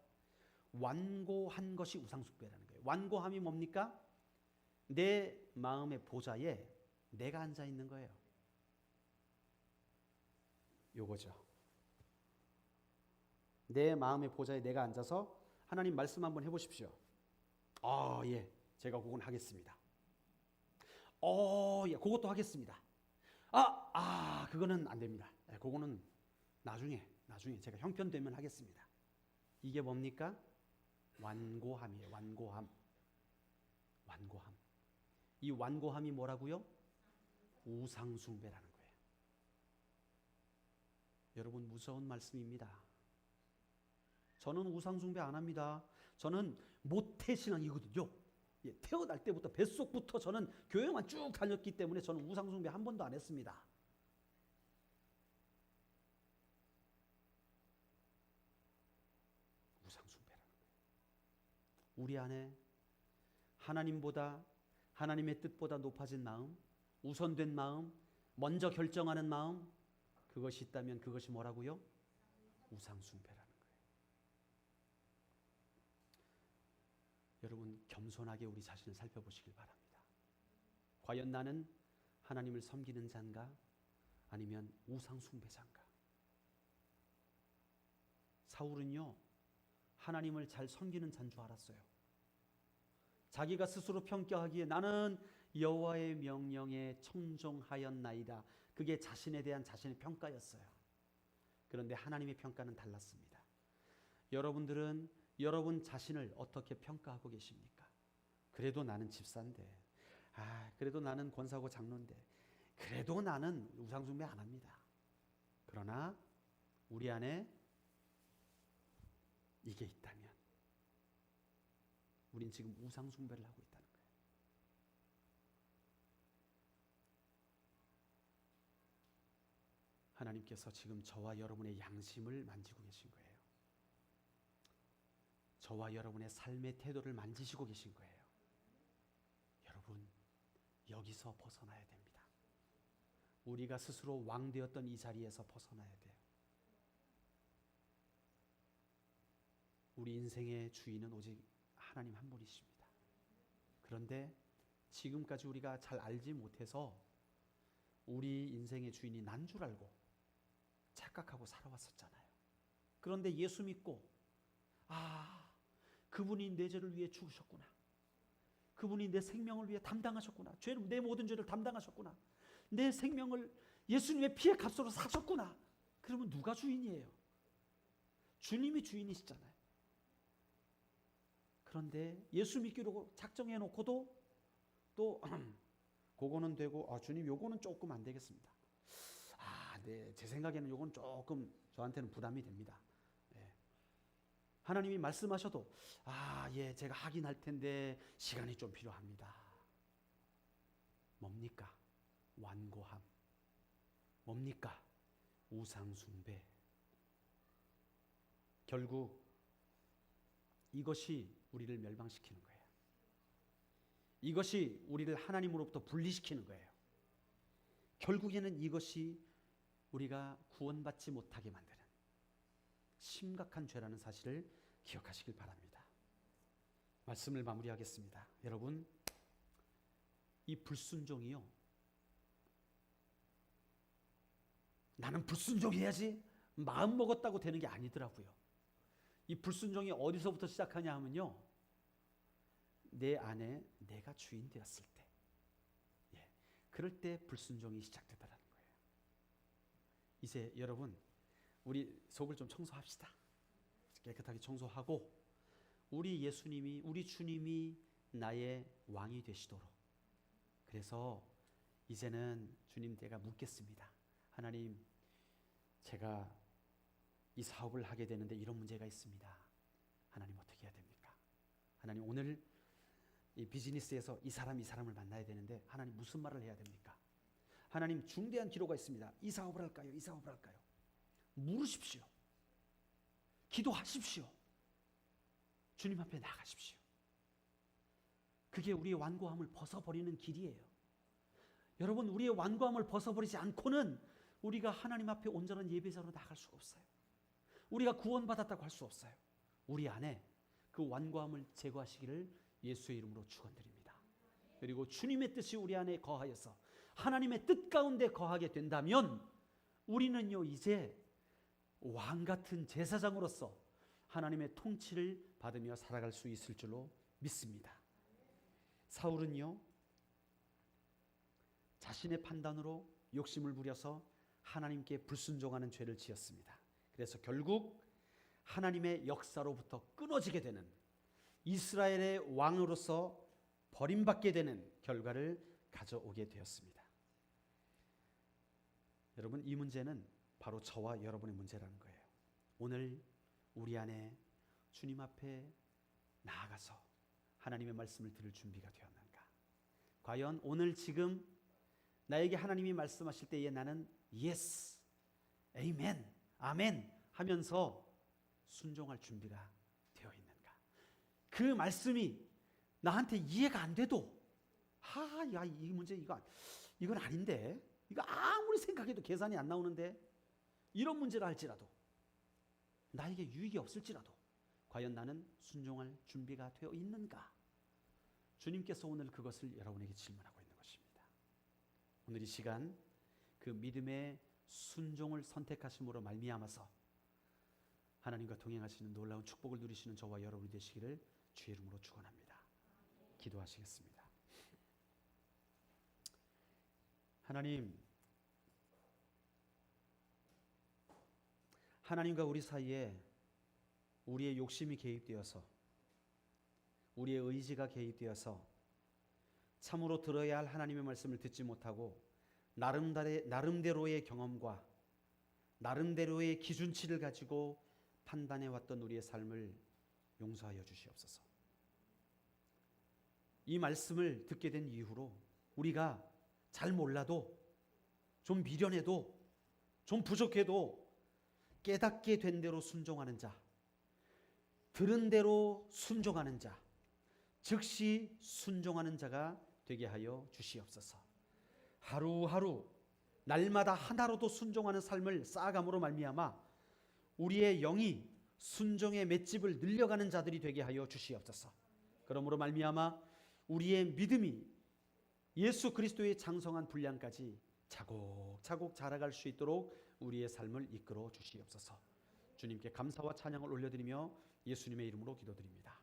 완고한 것이 우상숭배라는 거예요. 완고함이 뭡니까? 내 마음의 보좌에 내가 앉아 있는 거예요. 요거죠. 내 마음의 보좌에 내가 앉아서 하나님 말씀 한번 해보십시오. 예, 제가 그건 하겠습니다. 예, 그것도 하겠습니다. 그거는 안 됩니다. 그거는 나중에 제가 형편되면 하겠습니다. 이게 뭡니까? 완고함이에요. 완고함. 이 완고함이 뭐라고요? 우상숭배라는 거예요. 여러분, 무서운 말씀입니다. 저는 우상숭배 안 합니다. 저는 모태신앙이거든요. 태어날 때부터 뱃속부터 저는 교회만 쭉 다녔기 때문에 저는 우상숭배 한 번도 안 했습니다. 우상숭배라는 거예요. 우리 안에 하나님보다, 하나님의 뜻보다 높아진 마음, 우선된 마음, 먼저 결정하는 마음, 그것이 있다면 그것이 뭐라고요? 우상숭배라는 거예요. 여러분, 겸손하게 우리 자신을 살펴보시길 바랍니다. 과연 나는 하나님을 섬기는 자인가? 아니면 우상숭배자인가? 사울은요, 하나님을 잘 섬기는 자인 줄 알았어요. 자기가 스스로 평가하기에 나는 여호와의 명령에 청종하였나이다. 그게 자신에 대한 자신의 평가였어요. 그런데 하나님의 평가는 달랐습니다. 여러분들은 여러분 자신을 어떻게 평가하고 계십니까? 그래도 나는 집사인데, 그래도 나는 권사고 장로인데, 그래도 나는 우상숭배 안 합니다. 그러나 우리 안에 이게 있다면 우린 지금 우상숭배를 하고 있다는 거예요. 하나님께서 지금 저와 여러분의 양심을 만지고 계신 거예요. 저와 여러분의 삶의 태도를 만지시고 계신 거예요. 여러분, 여기서 벗어나야 됩니다. 우리가 스스로 왕 되었던 이 자리에서 벗어나야 돼요. 우리 인생의 주인은 오직 하나님 한 분이십니다. 그런데 지금까지 우리가 잘 알지 못해서 우리 인생의 주인이 난 줄 알고 착각하고 살아왔었잖아요. 그런데 예수 믿고 그분이 내 죄를 위해 죽으셨구나. 그분이 내 생명을 위해 담당하셨구나. 내 모든 죄를 담당하셨구나. 내 생명을 예수님의 피의 값으로 사셨구나. 그러면 누가 주인이에요? 주님이 주인이시잖아요. 그런데 예수 믿기로 작정해 놓고도 또 그거는 되고 주님 요거는 조금 안 되겠습니다. 네, 제 생각에는 요건 조금 저한테는 부담이 됩니다. 하나님이 말씀하셔도 예, 제가 하긴 할 텐데 시간이 좀 필요합니다. 뭡니까? 완고함. 뭡니까? 우상숭배. 결국 이것이 우리를 멸망시키는 거예요. 이것이 우리를 하나님으로부터 분리시키는 거예요. 결국에는 이것이 우리가 구원받지 못하게 만드는 심각한 죄라는 사실을 기억하시길 바랍니다. 말씀을 마무리하겠습니다. 여러분, 이 불순종이요, 나는 불순종해야지 마음 먹었다고 되는 게 아니더라고요. 이 불순종이 어디서부터 시작하냐 하면요, 내 안에 내가 주인 되었을 때, 그럴 때 불순종이 시작되더라는 거예요. 이제 여러분, 우리 속을 좀 청소합시다. 깨끗하게 청소하고 우리 예수님이, 우리 주님이 나의 왕이 되시도록, 그래서 이제는 주님 제가 묻겠습니다. 하나님, 제가 이 사업을 하게 되는데 이런 문제가 있습니다. 하나님 어떻게 해야 됩니까? 하나님, 오늘 이 비즈니스에서 이 사람을 만나야 되는데 하나님 무슨 말을 해야 됩니까? 하나님, 중대한 기로가 있습니다. 이 사업을 할까요? 이 사업을 할까요? 물으십시오. 기도하십시오. 주님 앞에 나가십시오. 그게 우리의 완고함을 벗어버리는 길이에요. 여러분, 우리의 완고함을 벗어버리지 않고는 우리가 하나님 앞에 온전한 예배자로 나갈 수가 없어요. 우리가 구원받았다고 할 수 없어요. 우리 안에 그 완고함을 제거하시기를 예수의 이름으로 축원드립니다. 그리고 주님의 뜻이 우리 안에 거하여서 하나님의 뜻 가운데 거하게 된다면 우리는요, 이제 왕 같은 제사장으로서 하나님의 통치를 받으며 살아갈 수 있을 줄로 믿습니다. 사울은요, 자신의 판단으로 욕심을 부려서 하나님께 불순종하는 죄를 지었습니다. 그래서 결국 하나님의 역사로부터 끊어지게 되는, 이스라엘의 왕으로서 버림받게 되는 결과를 가져오게 되었습니다. 여러분, 이 문제는 바로 저와 여러분의 문제라는 거예요. 오늘 우리 안에 주님 앞에 나아가서 하나님의 말씀을 들을 준비가 되었는가? 과연 오늘 지금 나에게 하나님이 말씀하실 때에 나는 예스, 에이멘, 아멘 하면서 순종할 준비가 되어 있는가? 그 말씀이 나한테 이해가 안 돼도 야, 이 문제 이건 아닌데, 이거 아무리 생각해도 계산이 안 나오는데, 이런 문제를 할지라도 나에게 유익이 없을지라도 과연 나는 순종할 준비가 되어 있는가? 주님께서 오늘 그것을 여러분에게 질문하고 있는 것입니다. 오늘 이 시간 그 믿음의 순종을 선택하심으로 말미암아서 하나님과 동행하시는 놀라운 축복을 누리시는 저와 여러분이 되시기를 주의 이름으로 축원합니다. 기도하시겠습니다. 하나님과 우리 사이에 우리의 욕심이 개입되어서, 우리의 의지가 개입되어서 참으로 들어야 할 하나님의 말씀을 듣지 못하고 나름대로의 경험과 나름대로의 기준치를 가지고 판단해왔던 우리의 삶을 용서하여 주시옵소서. 이 말씀을 듣게 된 이후로 우리가 잘 몰라도, 좀 미련해도, 좀 부족해도 깨닫게 된 대로 순종하는 자, 들은 대로 순종하는 자, 즉시 순종하는 자가 되게 하여 주시옵소서. 하루하루 날마다 하나로도 순종하는 삶을 쌓아감으로 말미암아 우리의 영이 순종의 맷집을 늘려가는 자들이 되게 하여 주시옵소서. 그러므로 말미암아 우리의 믿음이 예수 그리스도의 장성한 분량까지 차곡차곡 자라갈 수 있도록 우리의 삶을 이끌어 주시옵소서. 주님께 감사와 찬양을 올려드리며 예수님의 이름으로 기도드립니다.